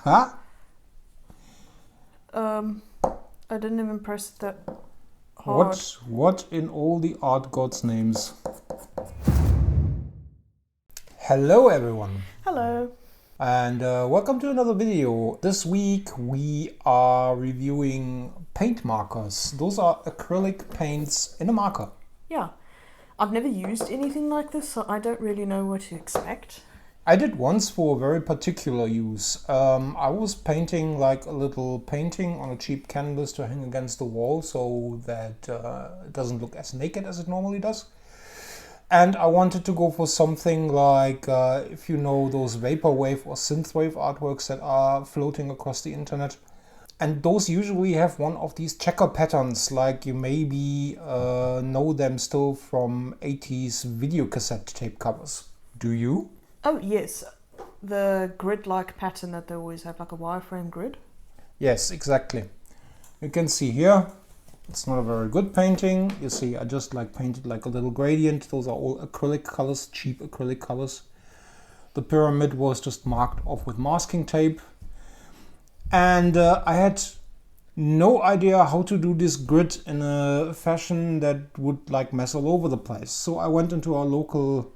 Huh? I didn't even press that hard. What in all the art gods' names? Hello everyone. Hello. And welcome to another video. This week we are reviewing paint markers. Those are acrylic paints in a marker. Yeah. I've never used anything like this, so I don't really know what to expect. I did once for a very particular use. I was painting like a little painting on a cheap canvas to hang against the wall so that it doesn't look as naked as it normally does. And I wanted to go for something like, if you know those vaporwave or synthwave artworks that are floating across the internet. And those usually have one of these checker patterns, like you maybe know them still from 80s videocassette tape covers. Do you? Oh, yes. The grid-like pattern that they always have, like a wireframe grid. Yes, exactly. You can see here, it's not a very good painting. You see, I just painted like a little gradient. Those are all acrylic colors, cheap acrylic colors. The pyramid was just marked off with masking tape. And I had no idea how to do this grid in a fashion that would mess all over the place. So I went into our local,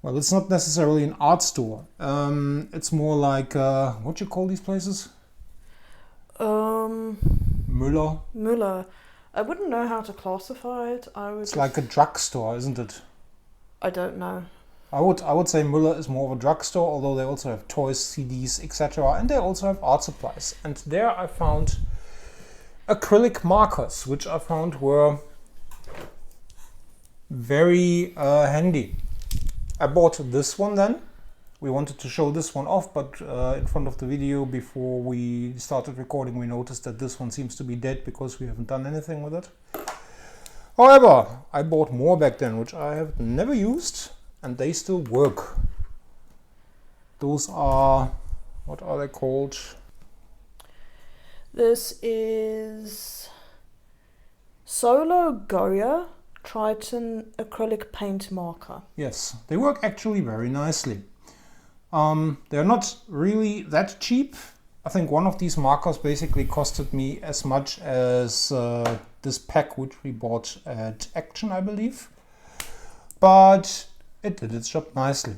well, it's not necessarily an art store. It's more like, what you call these places? Müller. I wouldn't know how to classify it. It's like a drugstore, isn't it? I don't know. I would say Müller is more of a drugstore, although they also have toys, CDs, etc. And they also have art supplies. And there I found acrylic markers, which I found were very handy. I bought this one then. We wanted to show this one off, but in front of the video before we started recording, we noticed that this one seems to be dead because we haven't done anything with it. However, I bought more back then, which I have never used, and they still work. Those are, what are they called? This is Solo Goya Triton acrylic paint marker. Yes, they work actually very nicely. They're not really that cheap. I think one of these markers basically costed me as much as this pack which we bought at Action, I believe. But it did its job nicely.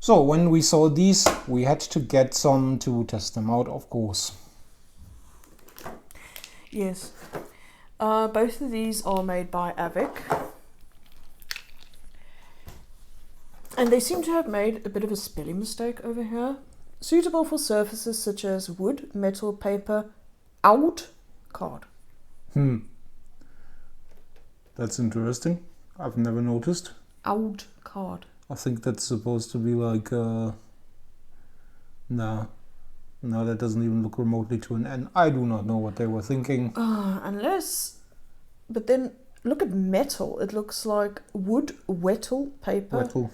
So when we saw these, we had to get some to test them out, of course. Yes. Both of these are made by Avec. And they seem to have made a bit of a spelling mistake over here. Suitable for surfaces such as wood, metal, paper, oud card. That's interesting. I've never noticed. Oud card. I think that's supposed to be like, no, that doesn't even look remotely to an N. I do not know what they were thinking. Unless, but then look at metal. It looks like wood, wettle, paper. Wettle.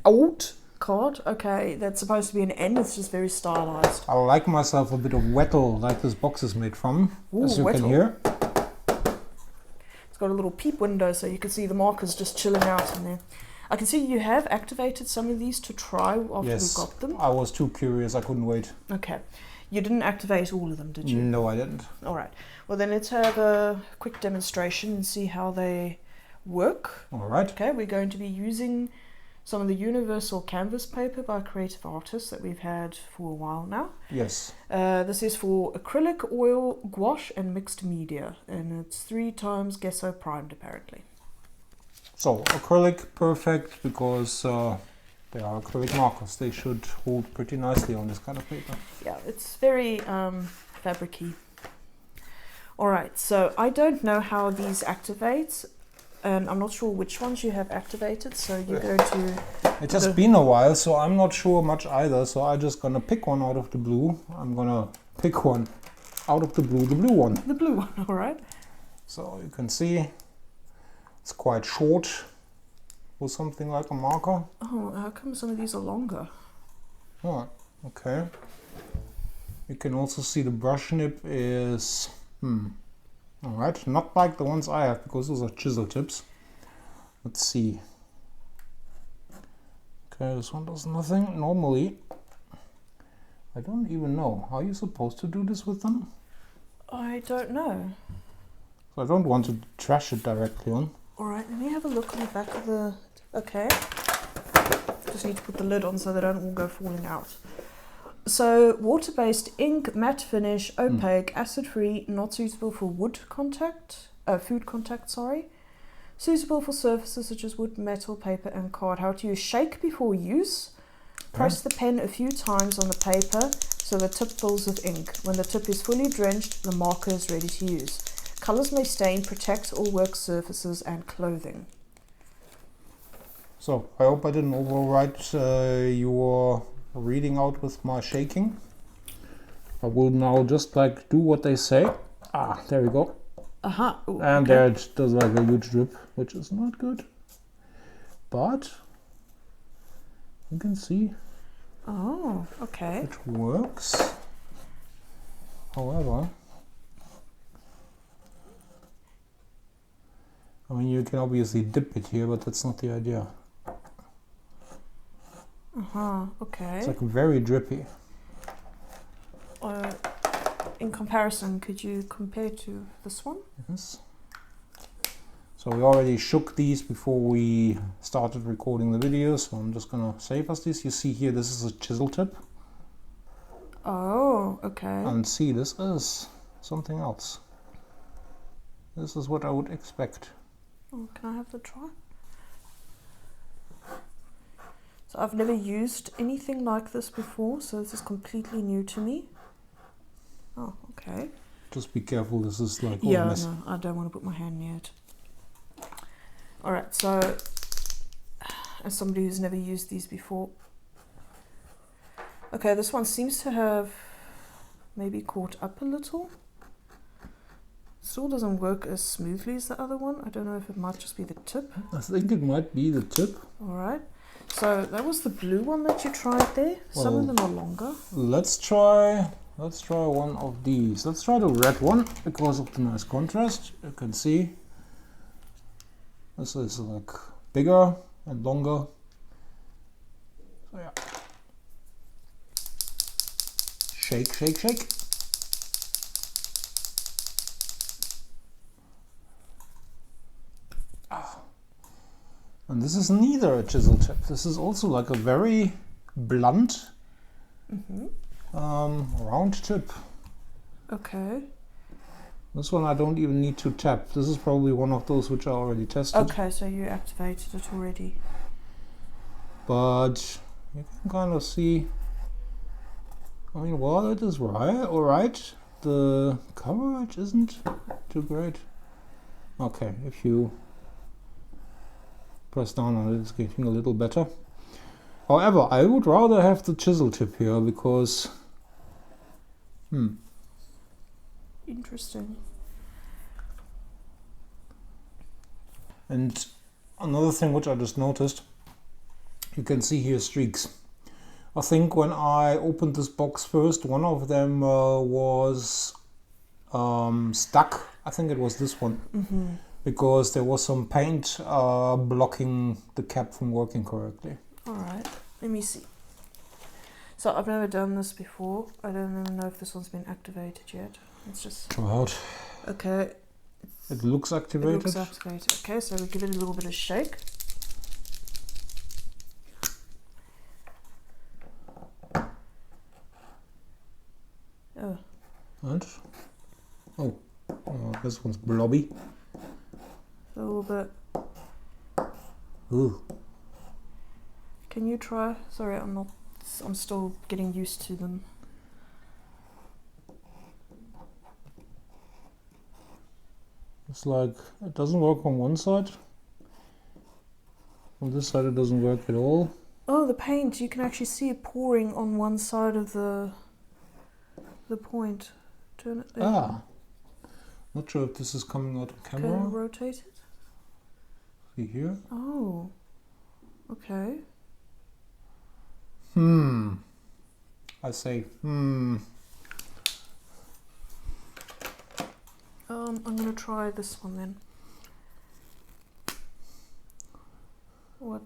Oud card. Okay, that's supposed to be an N. It's just very stylized. I like myself a bit of wettle, like this box is made from, as you can hear. It's got a little peep window so you can see the markers just chilling out in there. I can see you have activated some of these to try after Yes, we got them. I was too curious, I couldn't wait. Okay. You didn't activate all of them, did you? No, I didn't. All right. Well, then let's have a quick demonstration and see how they work. All right. Okay, we're going to be using some of the universal canvas paper by creative artists that we've had for a while now. Yes. This is for acrylic, oil, gouache and mixed media, and it's 3 times gesso primed apparently. So acrylic, perfect, because they are acrylic markers. They should hold pretty nicely on this kind of paper. Yeah, it's very fabric-y. Alright, so I don't know how these activate, and I'm not sure which ones you have activated, so you're going to... It has been a while, so I'm not sure much either, so I'm just gonna pick one out of the blue. I'm gonna pick one out of the blue one. The blue one, alright. So you can see it's quite short or something like a marker. Oh, how come some of these are longer? Oh, okay. You can also see the brush nib is... Alright, not like the ones I have, because those are chisel tips. Let's see. Okay, this one does nothing. Normally, I don't even know. Are you supposed to do this with them? I don't know. So I don't want to trash it directly on. Alright, let me have a look on the back of the... Okay. Just need to put the lid on so they don't all go falling out. So, water-based ink, matte finish, opaque, acid-free, not suitable for wood contact, food contact, sorry. Suitable for surfaces such as wood, metal, paper and card. How to use: shake before use. Press the pen a few times on the paper so the tip fills with ink. When the tip is fully drenched, the marker is ready to use. Colors may stain, protect all work surfaces and clothing. So, I hope I didn't overwrite your reading out with my shaking. I will now just like do what they say. Ah, there we go. Ooh, and okay. there it does like a huge drip, which is not good. But you can see okay. it works. However, I mean, you can obviously dip it here, but that's not the idea. Okay. It's like very drippy. In comparison, could you compare to this one? Yes. So we already shook these before we started recording the video, so I'm just gonna save us this. You see here, this is a chisel tip. Oh, okay. And see, this is something else. This is what I would expect. Oh, can I have the try? So I've never used anything like this before, so this is completely new to me. Oh, okay. Just be careful, this is like all Yeah, mess. no, I don't want to put my hand near it. Alright, so as somebody who's never used these before. Okay, this one seems to have maybe caught up a little. Still doesn't work as smoothly as the other one. I don't know if it might just be the tip. I think it might be the tip. Alright, so that was the blue one that you tried there. Some of them are longer. Let's try one of these. Let's try the red one because of the nice contrast. You can see this is like bigger and longer. So yeah. Shake, shake, shake. And this is neither a chisel tip. This is also like a very blunt, round tip. Okay. This one I don't even need to tap. This is probably one of those which I already tested. Okay, so you activated it already. But you can kind of see, I mean, well, it is alright. The coverage isn't too great. Okay, if you press down on it, it's getting a little better. However, I would rather have the chisel tip here because Interesting. And another thing which I just noticed, you can see here streaks. I think when I opened this box first, one of them was stuck. I think it was this one. Because there was some paint blocking the cap from working correctly. Alright, let me see. So I've never done this before. I don't even know if this one's been activated yet. Let's just... Come out. Okay. It looks activated. It looks activated. Okay, so we give it a little bit of shake. Oh. And? Oh, this one's blobby. A little bit. Ooh. Can you try? Sorry, I'm still getting used to them. It's like, it doesn't work on one side. On this side it doesn't work at all. Oh, the paint, you can actually see it pouring on one side of the point. Turn it there. Ah. Not sure if this is coming out on camera. Can you rotate it? See here. Oh. Okay. I say, I'm gonna try this one then. What?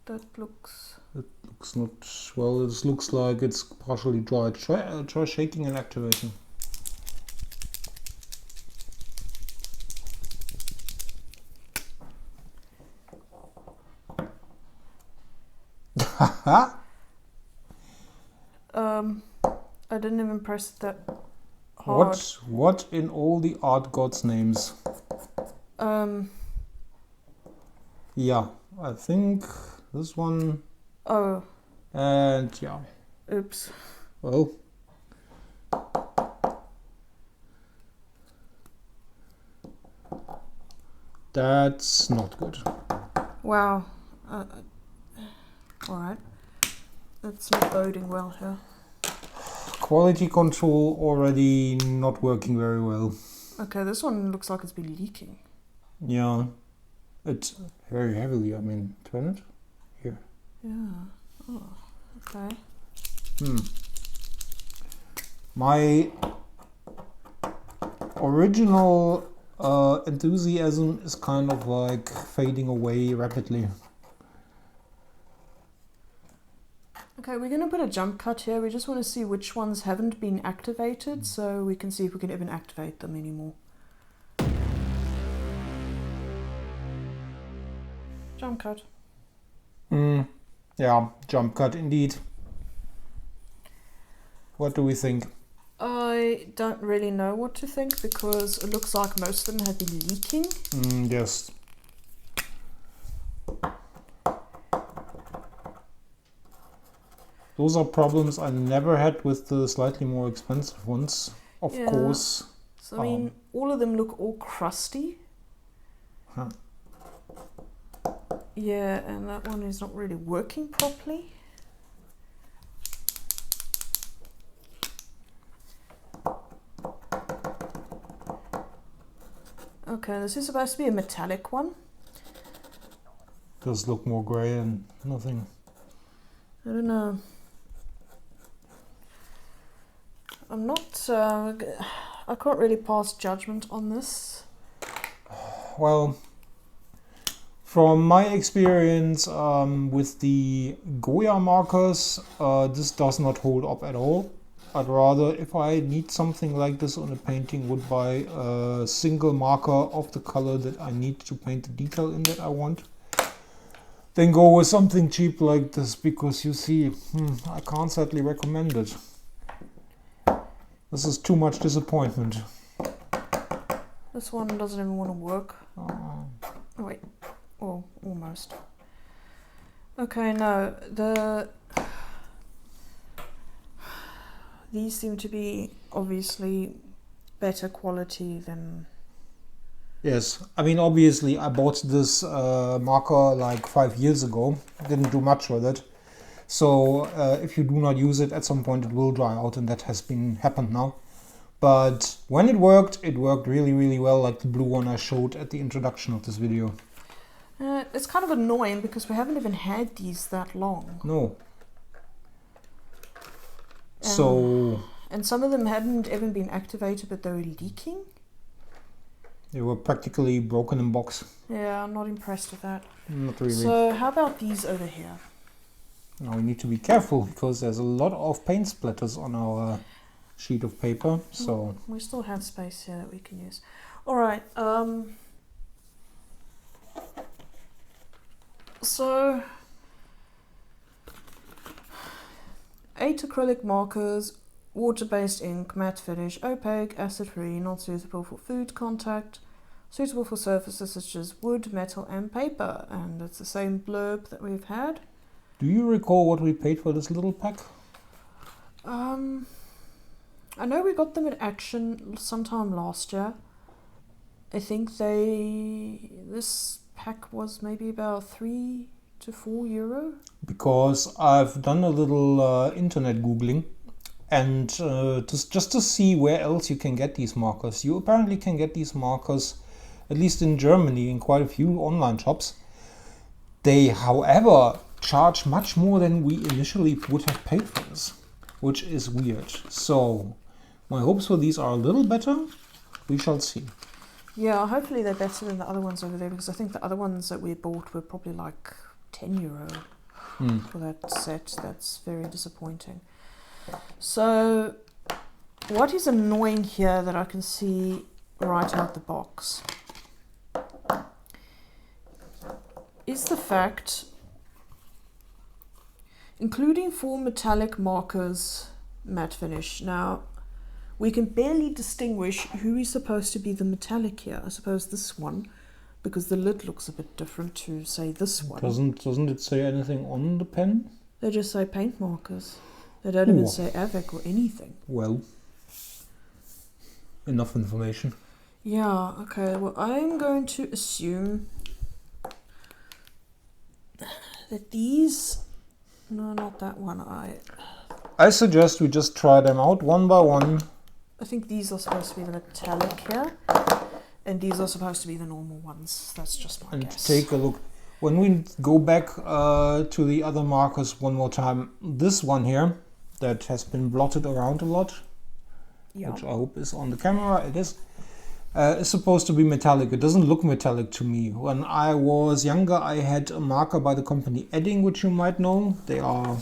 That looks... It looks not well. It looks like it's partially dry. Try shaking and activating. Haha. I didn't even press it that hard. What in all the art gods' names? Yeah, I think this one. Oh. And yeah. Oops. Well. That's not good. Wow. Alright. That's not boding well here. Quality control already not working very well. Okay, this one looks like it's been leaking. Yeah. It's very heavily. I mean, turn it. Here. Yeah. Oh, okay. My original enthusiasm is kind of like fading away rapidly. Okay, we're going to put a jump cut here. We just want to see which ones haven't been activated so we can see if we can even activate them anymore. Jump cut. Yeah, jump cut indeed. What do we think? I don't really know what to think because it looks like most of them have been leaking. Yes. Those are problems I never had with the slightly more expensive ones, of course. So, I mean, all of them look all crusty. Huh. Yeah, and that one is not really working properly. Okay, this is supposed to be a metallic one. Does look more grey and nothing. I don't know. I'm not... I can't really pass judgment on this. Well, from my experience with the Goya markers, this does not hold up at all. I'd rather, if I need something like this on a painting, would buy a single marker of the color that I need to paint the detail in that I want. Then go with something cheap like this, because you see, I can't sadly recommend it. This is too much disappointment. This one doesn't even want to work. Oh, wait. Oh, almost. Okay, no. These seem to be obviously better quality than... Yes, I mean, obviously I bought this marker like 5 years ago. Didn't do much with it. So if you do not use it, at some point it will dry out, and that has happened now. But when it worked really, really well, like the blue one I showed at the introduction of this video. It's kind of annoying because we haven't even had these that long. No. So... And some of them hadn't even been activated, but they were leaking. They were practically broken in box. Yeah, I'm not impressed with that. Not really. So how about these over here? Now we need to be careful because there's a lot of paint splatters on our sheet of paper. So we still have space here that we can use. All right. So 8 acrylic markers, water-based ink, matte finish, opaque, acid-free, not suitable for food contact, suitable for surfaces such as wood, metal and paper. And it's the same blurb that we've had. Do you recall what we paid for this little pack? I know we got them at Action sometime last year. I think this pack was maybe about €3 to €4. Because I've done a little internet googling, and just to see where else you can get these markers. You apparently can get these markers, at least in Germany, in quite a few online shops. They, however, charge much more than we initially would have paid for this, which is weird. So my hopes for these are a little better. We shall see. Yeah, hopefully they're better than the other ones over there, because I think the other ones that we bought were probably like €10 for that set. That's very disappointing. So what is annoying here that I can see right out the box is the fact, including 4 metallic markers matte finish. Now we can barely distinguish who is supposed to be the metallic here. I suppose this one, because the lid looks a bit different to, say, this one. Doesn't it say anything on the pen? They just say paint markers. They don't even say Avec or anything. Well, enough information. Yeah, okay. Well, I'm going to assume that these... No, not that one. I suggest we just try them out one by one. I think these are supposed to be the metallic here. And these are supposed to be the normal ones. That's just my guess. Take a look. When we go back to the other markers one more time, this one here that has been blotted around a lot, which I hope is on the camera, it is supposed to be metallic. It doesn't look metallic to me. When I was younger, I had a marker by the company Edding, which you might know. They are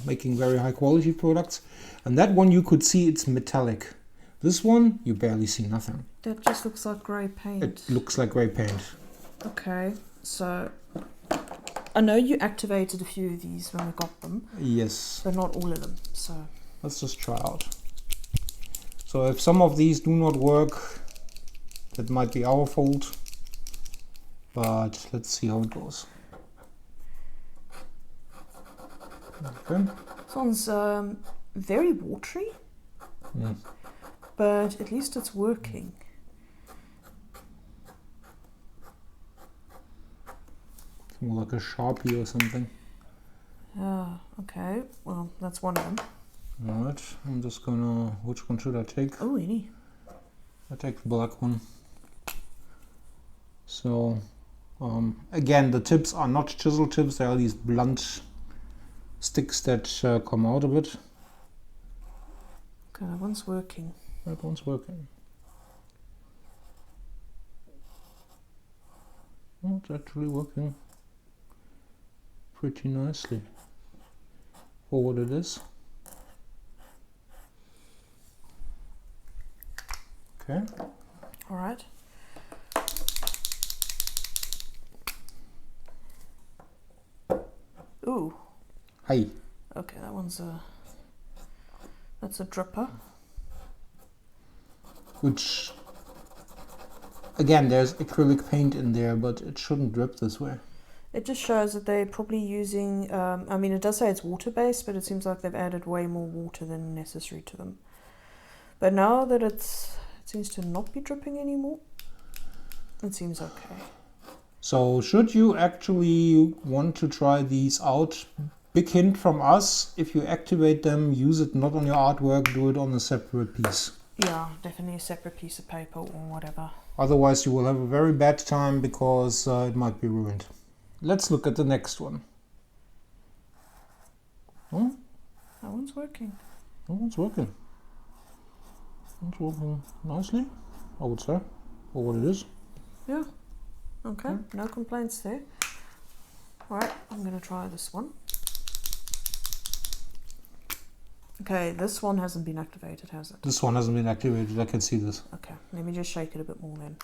making very high quality products. And that one you could see it's metallic. This one, you barely see nothing. That just looks like grey paint. It looks like grey paint. Okay, so I know you activated a few of these when we got them. Yes. But not all of them, so... Let's just try out. So if some of these do not work, that might be our fault. But let's see how it goes. Okay. This one's very watery. But at least it's working. It's more like a Sharpie or something. Okay. Well, that's one of them. Alright, I'm just gonna... Which one should I take? Oh, any. I take the black one. So, again, the tips are not chisel tips. They are these blunt sticks that come out of it. Okay, that one's working. That one's working. Oh, it's actually working pretty nicely for what it is. Okay. All right. Ooh. Hi. Okay, that one's that's a dripper. Which, again, there's acrylic paint in there, but it shouldn't drip this way. It just shows that they're probably using, I mean, it does say it's water-based, but it seems like they've added way more water than necessary to them. But now that it seems to not be dripping anymore, it seems okay. So should you actually want to try these out, big hint from us, if you activate them, use it not on your artwork, do it on a separate piece. Yeah, definitely a separate piece of paper or whatever. Otherwise you will have a very bad time because it might be ruined. Let's look at the next one. Oh, that one's working. That one's working. It's working nicely, I would say, for what it is. Yeah. Okay, no complaints there. Alright, I'm going to try this one. Okay, this one hasn't been activated, has it? This one hasn't been activated, I can see this. Okay, let me just shake it a bit more then.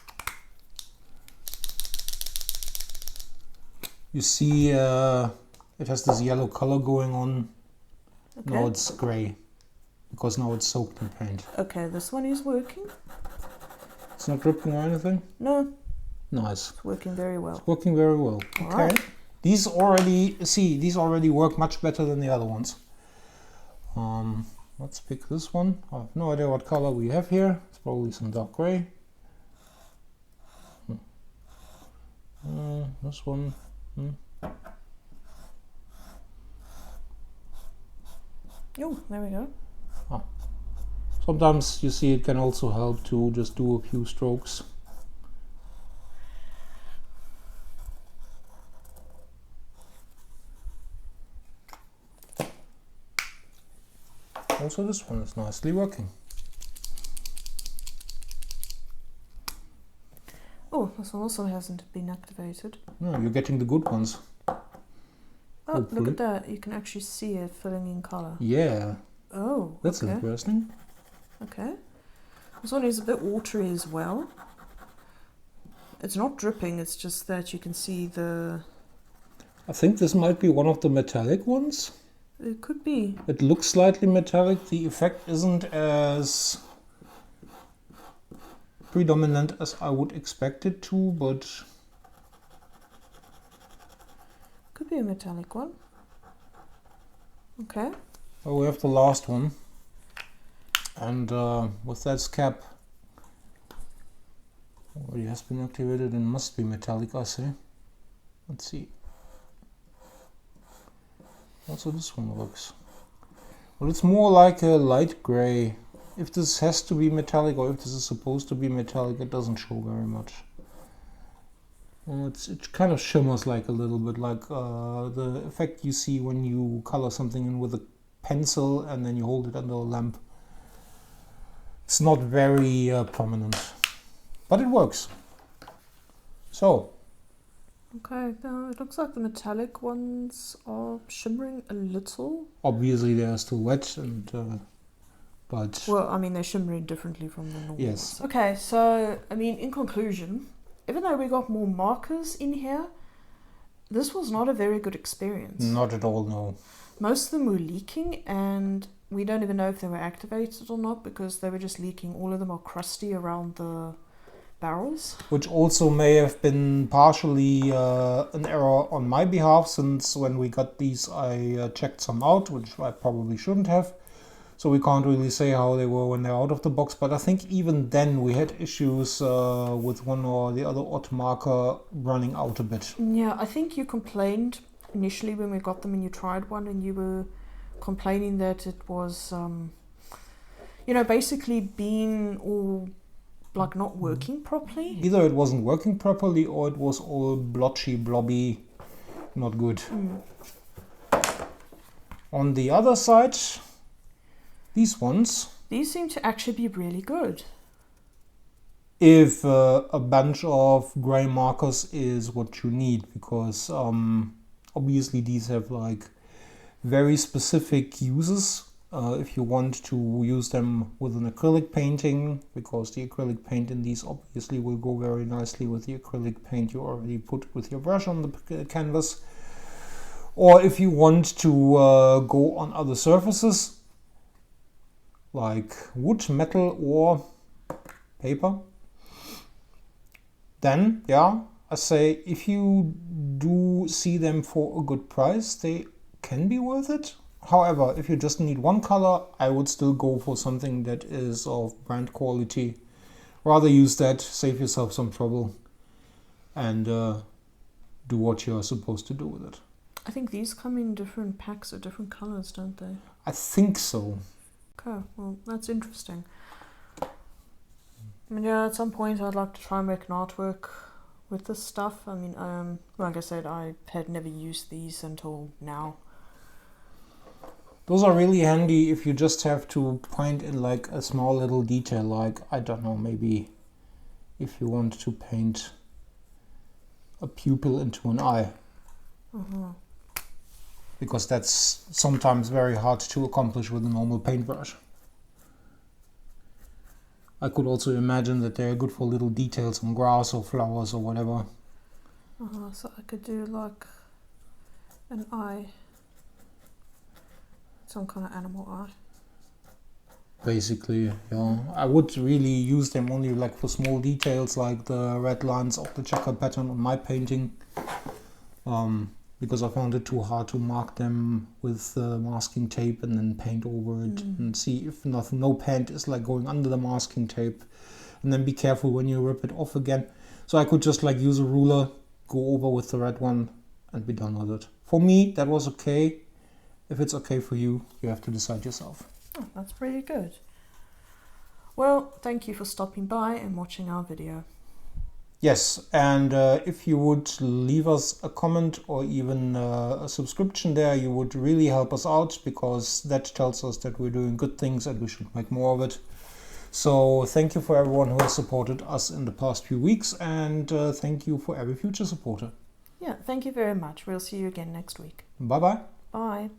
You see it has this yellow color going on. Okay. Now it's grey, because now it's soaked in paint. Okay, this one is working. It's not dripping or anything? No. Nice. It's working very well. It's working very well. All okay. right. These already work much better than the other ones. Let's pick this one. I have no idea what color we have here. It's probably some dark gray. This one. Oh, there we go. Sometimes you see it can also help to just do a few strokes. Also this one is nicely working. Oh, this one also hasn't been activated. No, you're getting the good ones. Oh, hopefully. look at that. You can actually see it filling in color. Yeah. Oh, That's okay. interesting. Okay. This one is a bit watery as well. It's not dripping, it's just that you can see the... I think this might be one of the metallic ones. It could be. It looks slightly metallic. The effect isn't as predominant as I would expect it to, but... Could be a metallic one. Okay. Well, we have the last one. And with that scab already has been activated and must be metallic, I say. Let's see. Also this one looks. Well, it's more like a light gray. If this has to be metallic or if this is supposed to be metallic, it doesn't show very much. Well, it kind of shimmers like a little bit, like the effect you see when you color something in with a pencil and then you hold it under a lamp. It's not very prominent, but it works. So. Okay, now it looks like the metallic ones are shimmering a little. Obviously they are still wet, and but... Well, I mean, they're shimmering differently from the normal yes. ones. Okay, so, I mean, in conclusion, even though we got more markers in here, this was not a very good experience. Not at all, no. Most of them were leaking, and we don't even know if they were activated or not, because they were just leaking. All of them are crusty around the barrels. Which also may have been partially an error on my behalf, since when we got these I checked some out, which I probably shouldn't have. So we can't really say how they were when they're out of the box, but I think even then we had issues with one or the other odd marker running out a bit. Yeah, I think you complained initially when we got them and you tried one, and you were complaining that it was, you know, basically being all like not working properly. Either it wasn't working properly or it was all blotchy, blobby, not good. On the other side, these ones, these seem to actually be really good. If a bunch of gray markers is what you need, because obviously these have like very specific uses. If you want to use them with an acrylic painting, because the acrylic paint in these obviously will go very nicely with the acrylic paint you already put with your brush on the canvas. Or if you want to go on other surfaces, like wood, metal or paper, then yeah, I say if you do see them for a good price, they can be worth it. However, if you just need one color, I would still go for something that is of brand quality. Rather use that, save yourself some trouble, and do what you're supposed to do with it. I think these come in different packs of different colors, don't they? I think so. Okay, well, that's interesting. I mean, yeah, at some point I'd like to try and make an artwork with this stuff. I mean, like I said, I had never used these until now. Those are really handy if you just have to point in like a small little detail, like, I don't know, maybe if you want to paint a pupil into an eye. Because that's sometimes very hard to accomplish with a normal paintbrush. I could also imagine that they're good for little details on grass or flowers or whatever. So I could do like an eye. Some kind of animal art. Basically, yeah. I would really use them only like for small details, like the red lines of the checker pattern on my painting. Because I found it too hard to mark them with masking tape and then paint over it and see if no paint is like going under the masking tape. And then be careful when you rip it off again. So I could just like use a ruler, go over with the red one and be done with it. For me, that was okay. If it's okay for you, you have to decide yourself. Oh, that's pretty good. Well, thank you for stopping by and watching our video. Yes, and if you would leave us a comment or even a subscription there, you would really help us out, because that tells us that we're doing good things and we should make more of it. So thank you for everyone who has supported us in the past few weeks, and thank you for every future supporter. Yeah, thank you very much. We'll see you again next week. Bye bye. Bye.